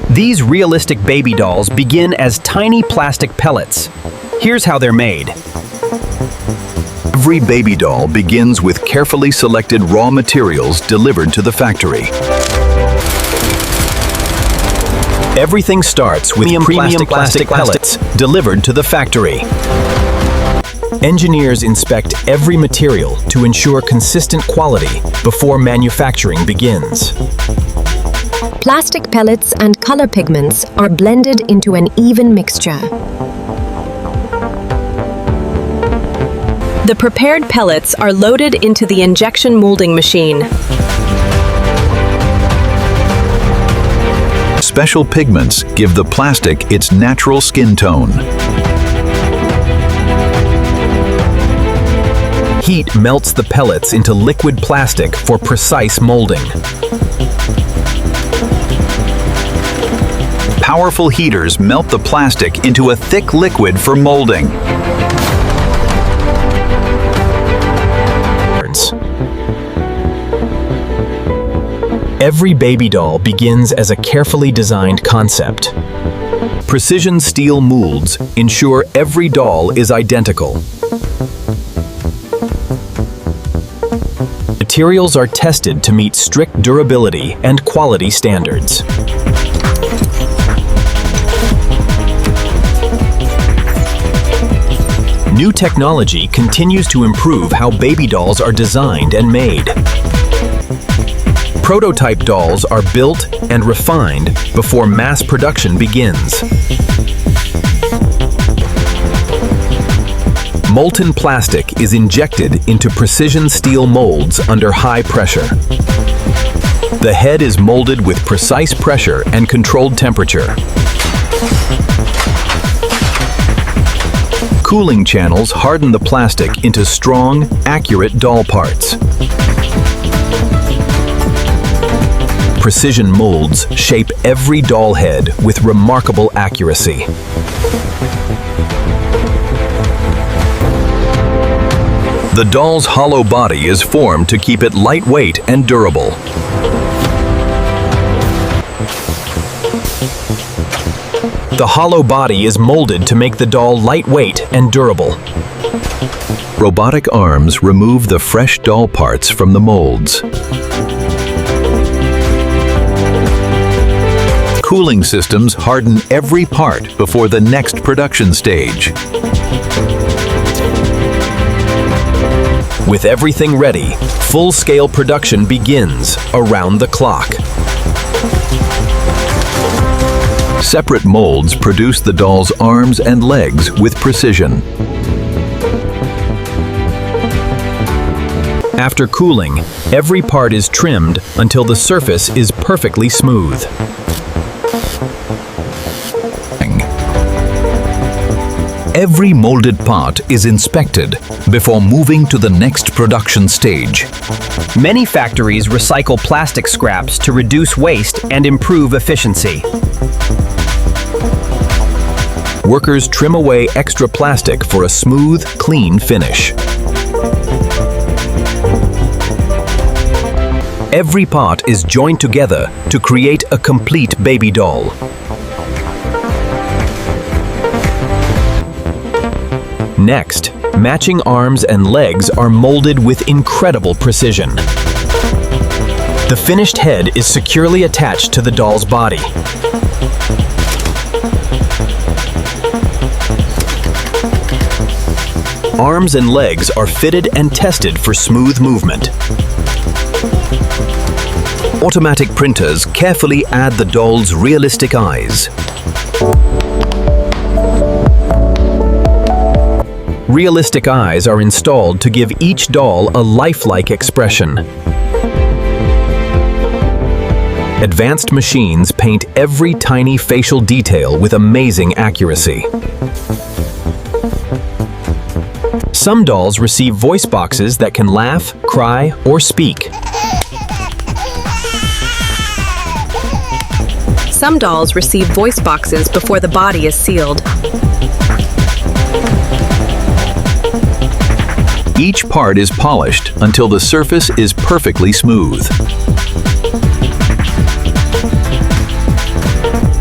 These realistic baby dolls begin as tiny plastic pellets. Here's how they're made. Every baby doll begins with carefully selected raw materials delivered to the factory. Everything starts with premium plastic pellets delivered to the factory. Engineers inspect every material to ensure consistent quality before manufacturing begins. Plastic pellets and color pigments are blended into an even mixture. The prepared pellets are loaded into the injection molding machine. Special pigments give the plastic its natural skin tone. Heat melts the pellets into liquid plastic for precise molding. Powerful heaters melt the plastic into a thick liquid for molding. Every baby doll begins as a carefully designed concept. Precision steel molds ensure every doll is identical. Materials are tested to meet strict durability and quality standards. New technology continues to improve how baby dolls are designed and made. Prototype dolls are built and refined before mass production begins. Molten plastic is injected into precision steel molds under high pressure. The head is molded with precise pressure and controlled temperature. Cooling channels harden the plastic into strong, accurate doll parts. Precision molds shape every doll head with remarkable accuracy. The doll's hollow body is formed to keep it lightweight and durable. The hollow body is molded to make the doll lightweight and durable. Robotic arms remove the fresh doll parts from the molds. Cooling systems harden every part before the next production stage. With everything ready, full-scale production begins around the clock. Separate molds produce the doll's arms and legs with precision. After cooling, every part is trimmed until the surface is perfectly smooth. Every molded part is inspected before moving to the next production stage. Many factories recycle plastic scraps to reduce waste and improve efficiency. Workers trim away extra plastic for a smooth, clean finish. Every part is joined together to create a complete baby doll. Next, matching arms and legs are molded with incredible precision. The finished head is securely attached to the doll's body. Arms and legs are fitted and tested for smooth movement. Automatic printers carefully add the doll's realistic eyes. Realistic eyes are installed to give each doll a lifelike expression. Advanced machines paint every tiny facial detail with amazing accuracy. Some dolls receive voice boxes that can laugh, cry, or speak. Some dolls receive voice boxes before the body is sealed. Each part is polished until the surface is perfectly smooth.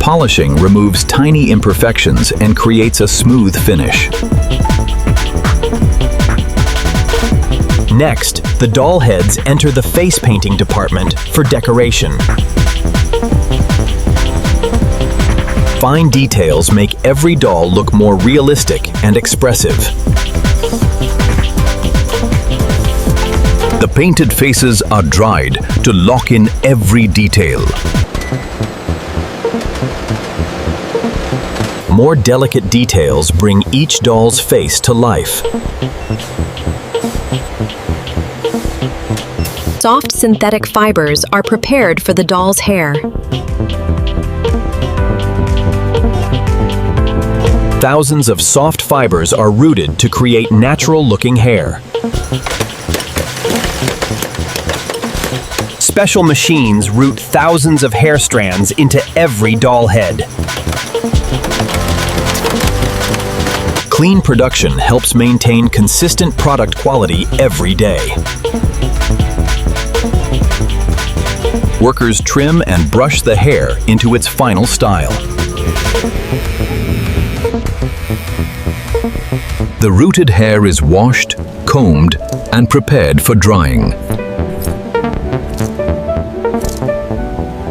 Polishing removes tiny imperfections and creates a smooth finish. Next, the doll heads enter the face painting department for decoration. Fine details make every doll look more realistic and expressive. The painted faces are dried to lock in every detail. More delicate details bring each doll's face to life. Soft synthetic fibers are prepared for the doll's hair. Thousands of soft fibers are rooted to create natural-looking hair. Special machines root thousands of hair strands into every doll head. Clean production helps maintain consistent product quality every day. Workers trim and brush the hair into its final style. The rooted hair is washed, combed, and prepared for drying.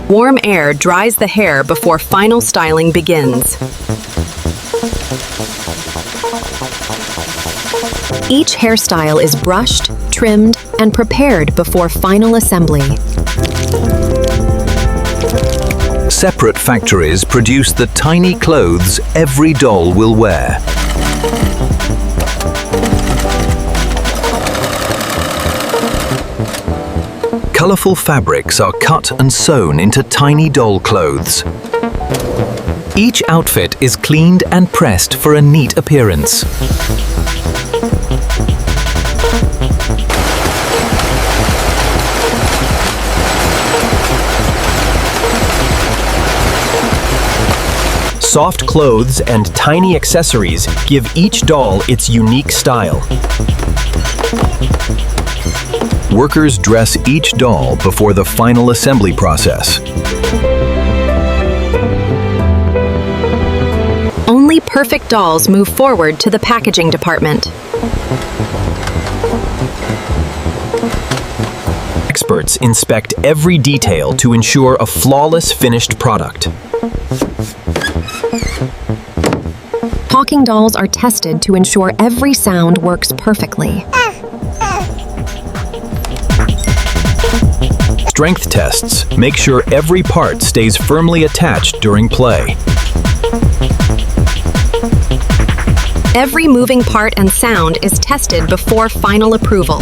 Warm air dries the hair before final styling begins. Each hairstyle is brushed, trimmed, and prepared before final assembly. Separate factories produce the tiny clothes every doll will wear. Colorful fabrics are cut and sewn into tiny doll clothes. Each outfit is cleaned and pressed for a neat appearance. Soft clothes and tiny accessories give each doll its unique style. Workers dress each doll before the final assembly process. Only perfect dolls move forward to the packaging department. Experts inspect every detail to ensure a flawless finished product. Talking dolls are tested to ensure every sound works perfectly. Strength tests make sure every part stays firmly attached during play. Every moving part and sound is tested before final approval.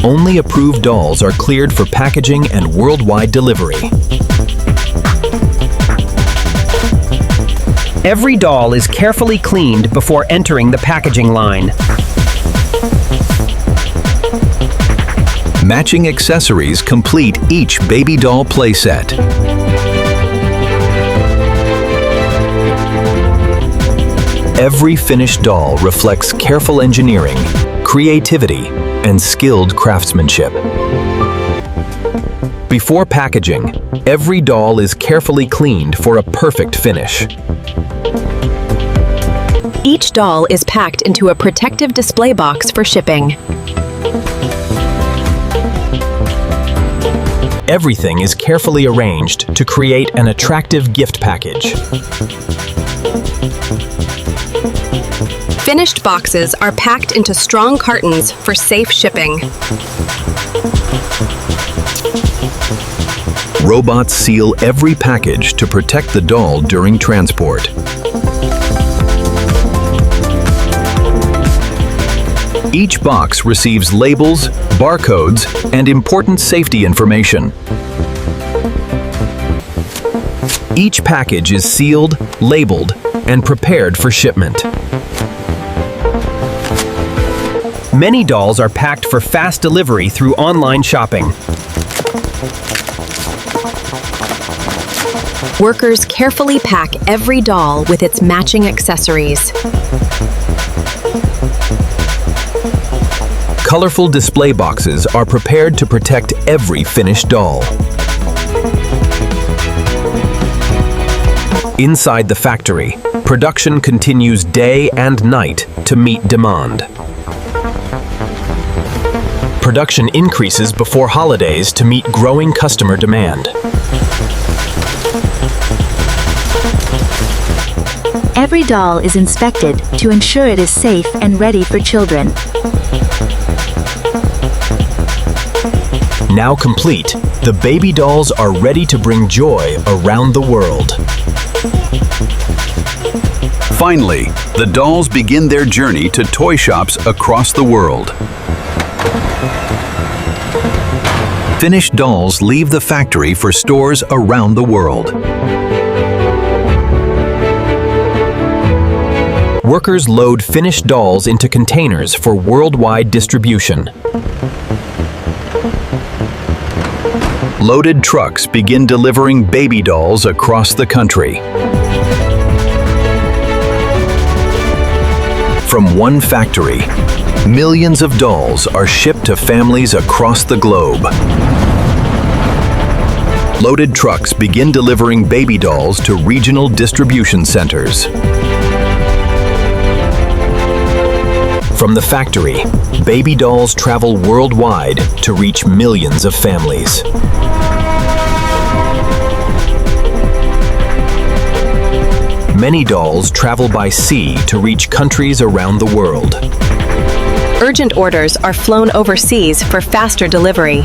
Only approved dolls are cleared for packaging and worldwide delivery. Every doll is carefully cleaned before entering the packaging line. Matching accessories complete each baby doll playset. Every finished doll reflects careful engineering, creativity, and skilled craftsmanship. Before packaging, every doll is carefully cleaned for a perfect finish. Each doll is packed into a protective display box for shipping. Everything is carefully arranged to create an attractive gift package. Finished boxes are packed into strong cartons for safe shipping. Robots seal every package to protect the doll during transport. Each box receives labels, barcodes, and important safety information. Each package is sealed, labeled, and prepared for shipment. Many dolls are packed for fast delivery through online shopping. Workers carefully pack every doll with its matching accessories. Colorful display boxes are prepared to protect every finished doll. Inside the factory, production continues day and night to meet demand. Production increases before holidays to meet growing customer demand. Every doll is inspected to ensure it is safe and ready for children. Now complete, the baby dolls are ready to bring joy around the world. Finally, the dolls begin their journey to toy shops across the world. Finished dolls leave the factory for stores around the world. Workers load finished dolls into containers for worldwide distribution. Loaded trucks begin delivering baby dolls across the country. From one factory, millions of dolls are shipped to families across the globe. Loaded trucks begin delivering baby dolls to regional distribution centers. From the factory, baby dolls travel worldwide to reach millions of families. Many dolls travel by sea to reach countries around the world. Urgent orders are flown overseas for faster delivery.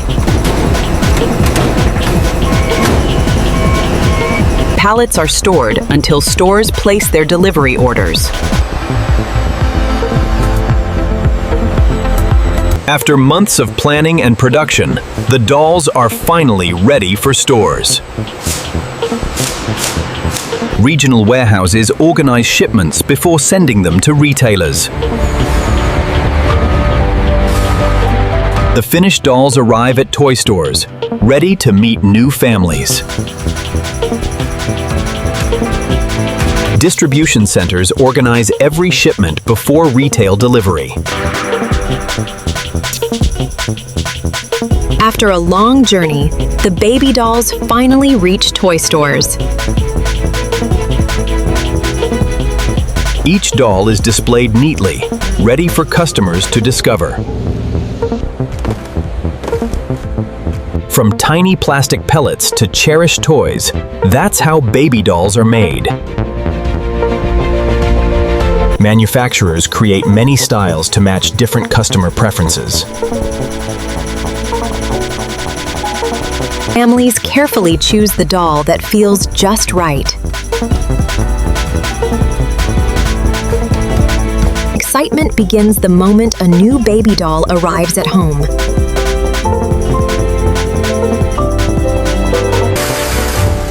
Pallets are stored until stores place their delivery orders. After months of planning and production, the dolls are finally ready for stores. Regional warehouses organize shipments before sending them to retailers. The finished dolls arrive at toy stores, ready to meet new families. Distribution centers organize every shipment before retail delivery. After a long journey, the baby dolls finally reach toy stores. Each doll is displayed neatly, ready for customers to discover. From tiny plastic pellets to cherished toys, that's how baby dolls are made. Manufacturers create many styles to match different customer preferences. Families carefully choose the doll that feels just right. Excitement begins the moment a new baby doll arrives at home.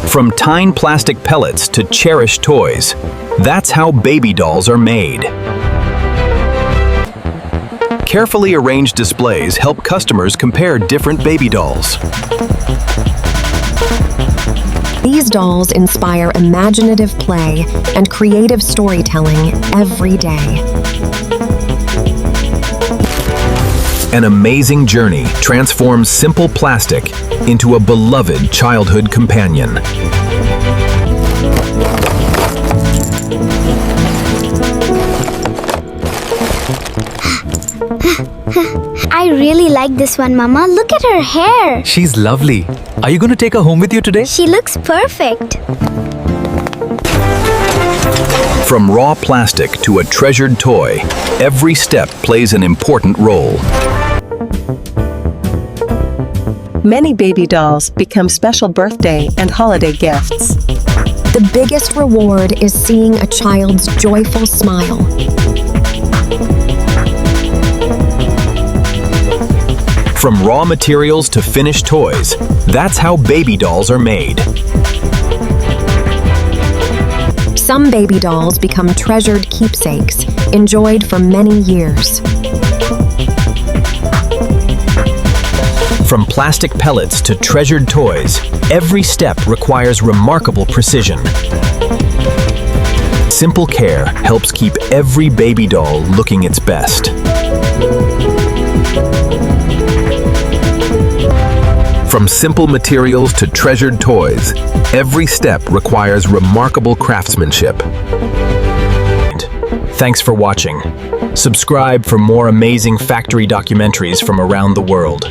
From tiny plastic pellets to cherished toys, that's how baby dolls are made. Carefully arranged displays help customers compare different baby dolls. These dolls inspire imaginative play and creative storytelling every day. An amazing journey transforms simple plastic into a beloved childhood companion. I really like this one, Mama. Look at her hair. She's lovely. Are you going to take her home with you today? She looks perfect. From raw plastic to a treasured toy, every step plays an important role. Many baby dolls become special birthday and holiday gifts. The biggest reward is seeing a child's joyful smile. From raw materials to finished toys, that's how baby dolls are made. Some baby dolls become treasured keepsakes, enjoyed for many years. From plastic pellets to treasured toys, every step requires remarkable precision. Simple care helps keep every baby doll looking its best. From simple materials to treasured toys, every step requires remarkable craftsmanship. Thanks for watching. Subscribe for more amazing factory documentaries from around the world.